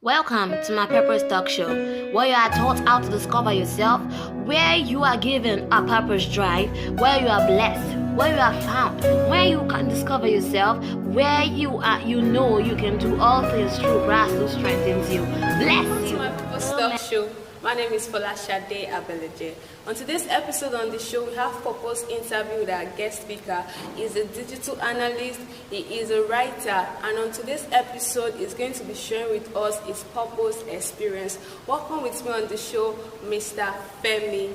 Welcome to my Purpose Talk Show, where you are taught how to discover yourself, where you are given a purpose drive, where you are blessed, where you are found, where you can discover yourself, where you know you can do all things through Christ who strengthens you. Bless you. To my Purpose Talk Show. My name is Folashade Abeleje. On today's episode on the show, we have Purpose interview with our guest speaker. He's a digital analyst, he is a writer, and on today's episode, he's going to be sharing with us his purpose experience. Welcome with me on the show, Mr. Femi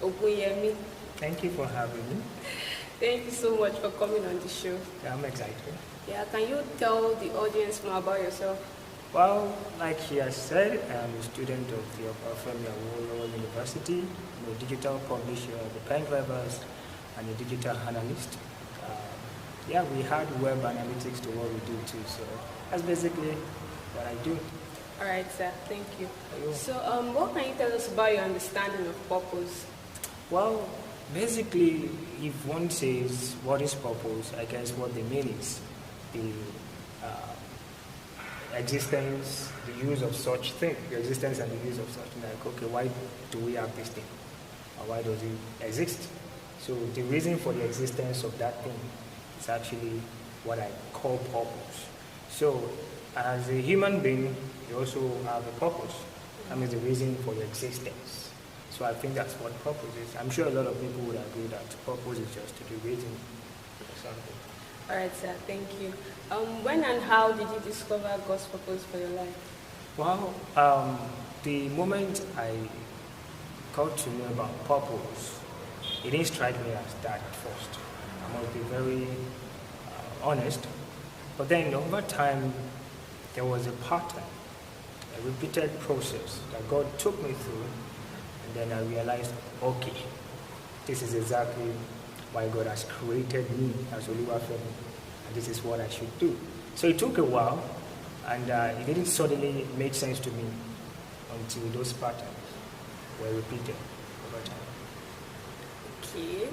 Ogunyemi. Thank you for having me. Thank you so much for coming on the show. Yeah, I'm excited. Yeah, can you tell the audience more about yourself? Well, like he has said, I'm a student of the Femi Ogunyemi University. I'm a digital publisher, the pen drivers, and a digital analyst. We had web analytics to what we do too, so that's basically what I do. All right, sir. Thank you. So, what can you tell us about your understanding of purpose? Well, basically, if one says what is purpose, I guess what they mean is the existence, the use of such thing, the existence and the use of such thing. Like, okay, why do we have this thing? Or why does it exist? So the reason for the existence of that thing is actually what I call purpose. So as a human being, you also have a purpose. That means the reason for your existence. So I think that's what purpose is. I'm sure a lot of people would agree that purpose is just the reason for something. All right, sir. Thank you. When and how did you discover God's purpose for your life? Well, the moment I got to know about purpose, it didn't strike me as that at first. I must be very honest. But then over time, there was a pattern, a repeated process that God took me through, and then I realized, okay, this is exactly why God has created me as Oluwafemi, and this is what I should do. So it took a while, and it didn't suddenly make sense to me until those patterns were repeated over time. Okay.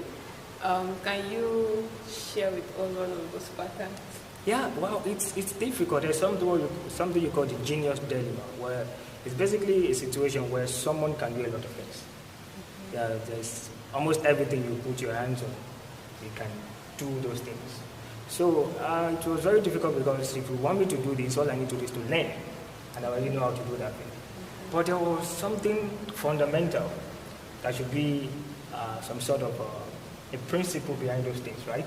Can you share with us one of those patterns? Yeah, well, it's difficult. There's something you call the genius dilemma, where it's basically a situation where someone can do a lot of things. Yeah, there's almost everything you put your hands on, you can do those things. So it was very difficult because if you want me to do this, all I need to do is to learn, and I already know how to do that thing. But there was something fundamental that should be some sort of a principle behind those things, right?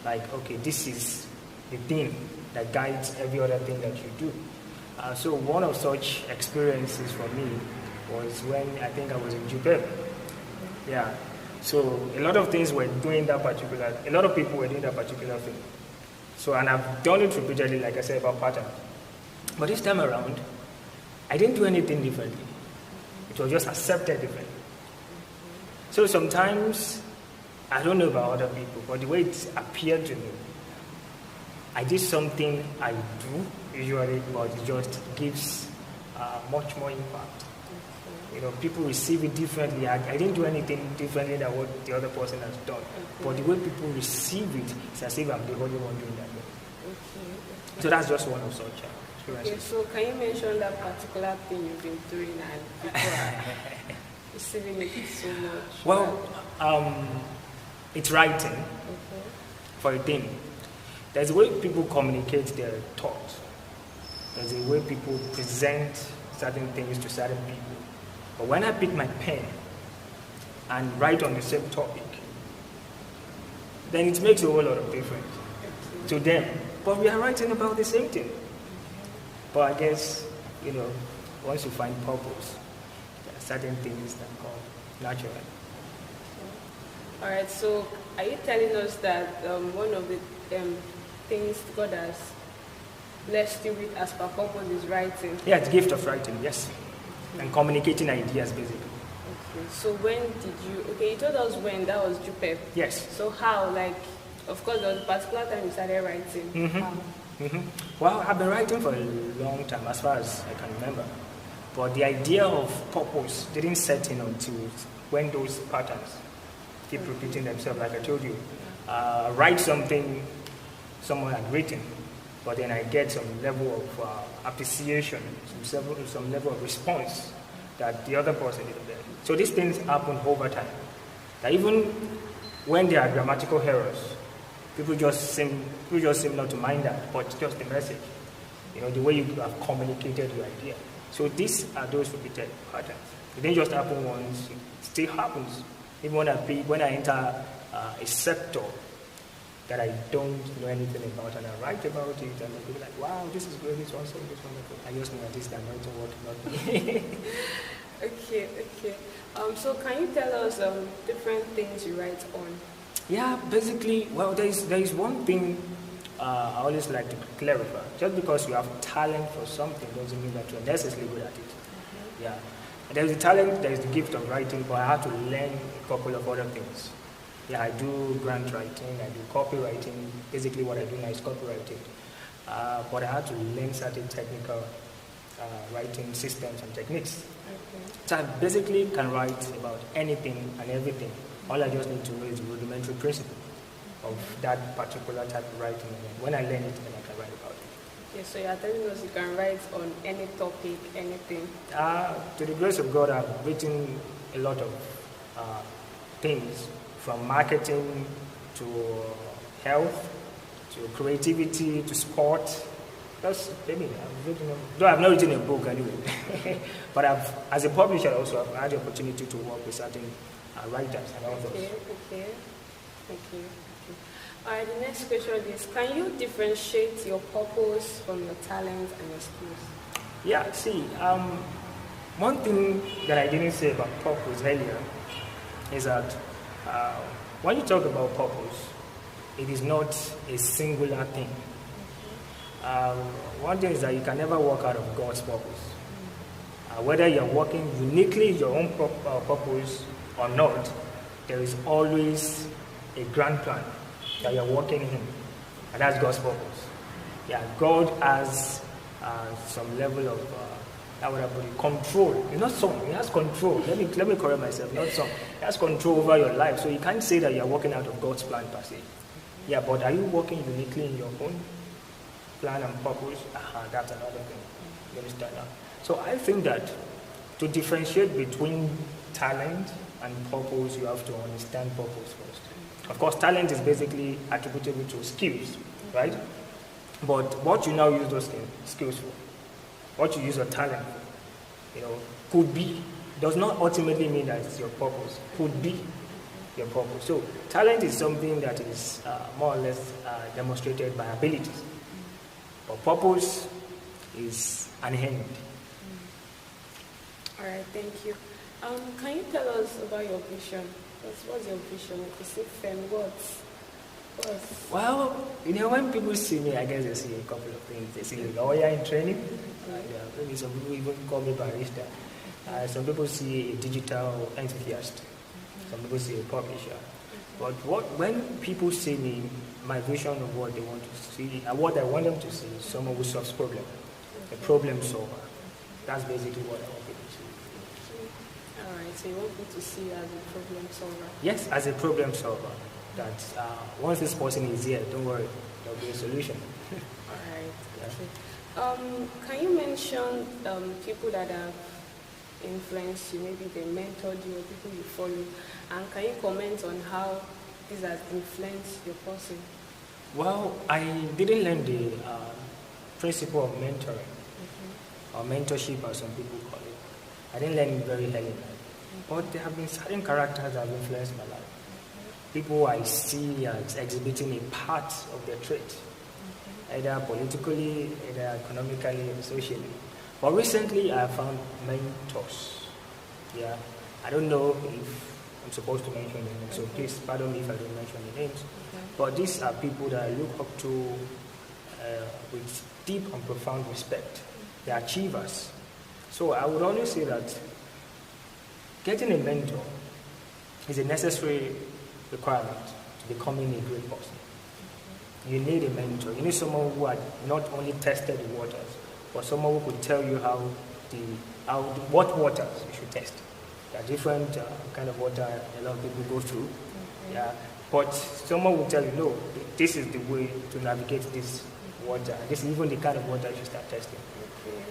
Like, okay, this is the thing that guides every other thing that you do. So one of such experiences for me was when I think I was in Japan. Yeah. So a lot of things were doing that particular, a lot of people were doing that particular thing. So, and I've done it repeatedly, like I said, about pattern. But this time around, I didn't do anything differently. It was just accepted differently. So sometimes, I don't know about other people, but the way it appeared to me, I did something I do usually, but it just gives much more impact. You know, people receive it differently. I didn't do anything differently than what the other person has done. Okay. But the way people receive it, it's as if I'm the only one doing that. Okay. So that's just one of such experiences. Okay, so can you mention that particular thing you've been doing and people are receiving it so much? Well, it's writing, for a thing. There's a way people communicate their thoughts. There's a way people present certain things to certain people. But when I pick my pen and write on the same topic, then it makes a whole lot of difference to them. But we are writing about the same thing. But I guess, once you find purpose, there are certain things that come naturally. All right, so are you telling us that one of the things God has blessed you with as per purpose is writing? Yeah, it's the gift of writing, yes. And communicating ideas, basically. Okay, so when did you told us when, that was JUPEP. Yes. So how, of course, there was a particular time you started writing. Mm-hmm. How? Mm-hmm. Well, I've been writing for a long time, as far as I can remember. But the idea of purpose didn't set in until when those patterns keep repeating themselves, like I told you. Write something someone had written, but then I get some level of appreciation, some level of response that the other person didn't get. So these things happen over time. That even when there are grammatical errors, people just seem not to mind that, but just the message, the way you have communicated your idea. So these are those repeated patterns. It didn't just happen once; it still happens. Even when I enter a sector that I don't know anything about, and I write about it, and they'll be like, "Wow, this is great! This one, this wonderful." I just know that this is the anointing work, not me. Okay. So can you tell us different things you write on? Yeah, basically, well, there is one thing I always like to clarify. Just because you have talent for something doesn't mean that you're necessarily good at it. Mm-hmm. Yeah. There is the talent, there is the gift of writing, but I had to learn a couple of other things. Yeah, I do grant writing, I do copywriting. Basically, what I do now is copywriting. But I had to learn certain technical writing systems and techniques. Okay. So I basically can write about anything and everything. All I just need to know is the rudimentary principle of that particular type of writing. And when I learn it, then I can write about it. Okay, so you're telling us you can write on any topic, anything? To the grace of God, I've written a lot of things, from marketing to health, to creativity, to sport. Though I've not written a book anyway, but as a publisher also, I've had the opportunity to work with certain writers and authors. Okay. All right, the next question is, can you differentiate your purpose from your talent and your skills? Yeah, see, one thing that I didn't say about purpose earlier is that when you talk about purpose, it is not a singular thing. One thing is that you can never work out of God's purpose. Whether you're working uniquely your own purpose or not, there is always a grand plan that you're working in, and that's God's purpose. Yeah, God has some level of control. It's not some, he has control. Let me correct myself, not some. He has control over your life, so you can't say that you're working out of God's plan per se. Yeah, but are you working uniquely in your own plan and purpose? That's another thing. You understand that? So I think that to differentiate between talent and purpose, you have to understand purpose first. Of course, talent is basically attributable to skills, right? But what you now use those skills for, what you use your talent for, could be, does not ultimately mean that it's your purpose. Could be your purpose. So talent is something that is more or less demonstrated by abilities. But purpose is unhinged. All right, thank you. Can you tell us about your vision? What's your vision? You see Femi, what's? Well, when people see me, I guess they see a couple of things. They see a lawyer in training. Maybe some people even call me barista. Some people see a digital enthusiast. Some people see a publisher. But when people see me, my vision of what they want to see, and what I want them to see, is someone who solves problems, a problem solver. That's basically what I want people to see. All right, so you want people to see you as a problem solver? Yes, as a problem solver. That once this person is here, don't worry, there'll be a solution. All right. Yeah. Okay. Can you mention people that have influenced you? Maybe they mentored you or people you follow, and can you comment on how this has influenced your person? Well, I didn't learn the principle of mentoring, or mentorship as some people call it. I didn't learn it very early, but there have been certain characters that have influenced my life. People I see as exhibiting a part of their trait, either politically, either economically, or socially. But recently I found mentors. Yeah, I don't know if I'm supposed to mention their names, so please pardon me if I don't mention the names. But these are people that I look up to with deep and profound respect. They're achievers. So I would always say that getting a mentor is a necessary requirement to becoming a great person. You need a mentor. You need someone who had not only tested the waters, but someone who could tell you what waters you should test. There are different kind of water a lot of people go through. Yeah, but someone will tell you, no, this is the way to navigate this water. This is even the kind of water you should start testing. Okay.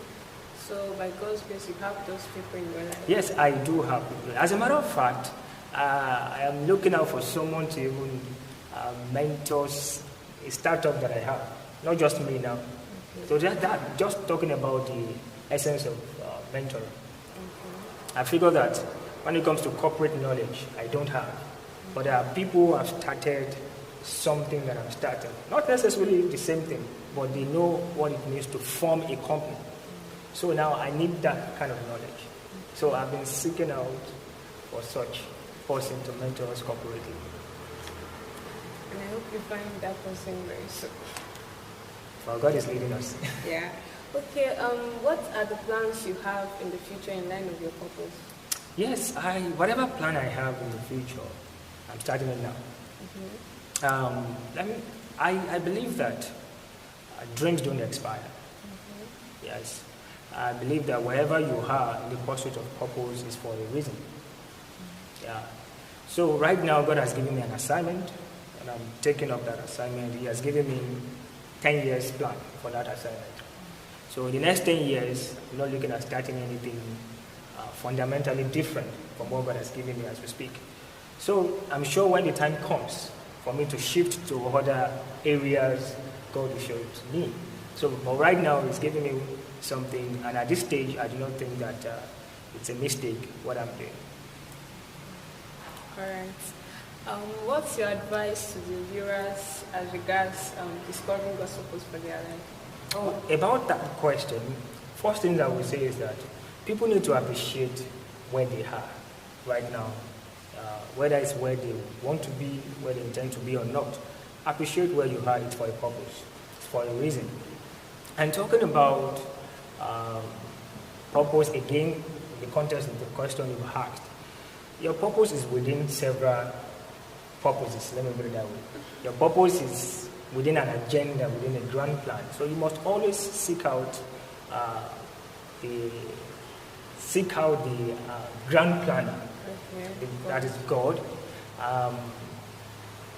So by God's grace, you have those people in your life? Yes, I do have people. As a matter of fact, I am looking out for someone to even mentor a startup that I have. Not just me now. Okay. So that, just talking about the essence of mentoring. Okay. I figure that when it comes to corporate knowledge, I don't have. But there are people who have started something that I'm starting. Not necessarily the same thing, but they know what it means to form a company. So now I need that kind of knowledge. So I've been seeking out for such person to mentor us corporately. And I hope you find that person very soon. Well, God is leading us. Yeah. Okay, what are the plans you have in the future in line of your purpose? Yes, whatever plan I have in the future, I'm starting it now. Mm-hmm. I believe that dreams don't expire. Mm-hmm. Yes. I believe that wherever you are in the pursuit of purpose is for a reason. Mm-hmm. Yeah. So right now, God has given me an assignment, and I'm taking up that assignment. He has given me 10 years plan for that assignment. So in the next 10 years, I'm not looking at starting anything fundamentally different from what God has given me as we speak. So I'm sure when the time comes for me to shift to other areas, God will show it to me. So but right now, He's giving me something, and at this stage, I do not think that it's a mistake what I'm doing. All right. What's your advice to the viewers as regards discovering God's purpose for their life? Oh, about that question, first thing I would say is that people need to appreciate where they are right now, whether it's where they want to be, where they intend to be or not. Appreciate where you are, it's for a purpose, it's for a reason. And talking about purpose again, in the context of the question you asked, your purpose is within several purposes, let me put it that way. Your purpose is within an agenda, within a grand plan. So you must always seek out the grand planner, that is God.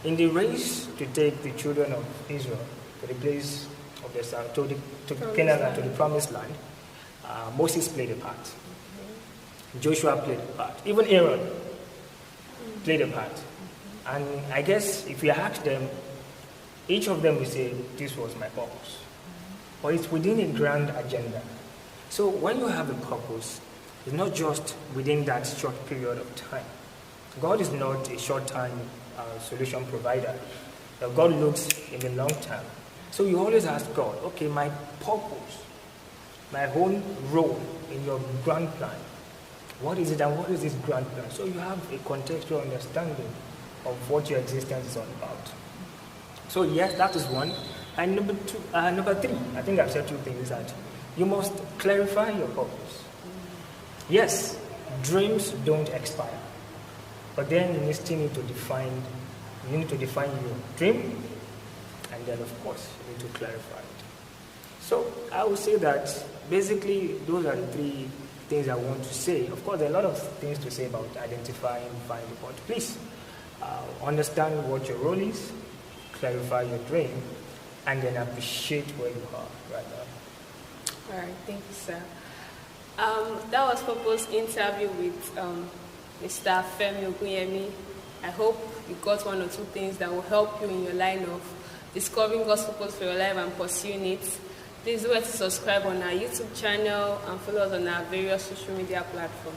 In the race to take the children of Israel to the place of their son, to Canaan and to the promised land, Moses played a part. Joshua played a part. Even Aaron played a part. And I guess if you ask them, each of them will say, this was my purpose. But it's within a grand agenda. So when you have a purpose, it's not just within that short period of time. God is not a short-time solution provider. God looks in the long term. So you always ask God, okay, my purpose, my own role in your grand plan, what is it and what is this grand plan? So you have a contextual understanding of what your existence is all about. So yes, that is one. And number three, I think I've said two things, is that you must clarify your purpose. Yes, dreams don't expire. But then you still need to define your dream, and then of course you need to clarify it. So I would say that basically those are the three things I want to say. Of course, there are a lot of things to say about identifying, finding, but please understand what your role is, clarify your dream, and then appreciate where you are right now. All right, thank you, sir. That was Purpose interview with Mr. Femi Ogunyemi. I hope you got one or two things that will help you in your line of discovering God's purpose for your life and pursuing it. Please do to subscribe on our YouTube channel and follow us on our various social media platforms.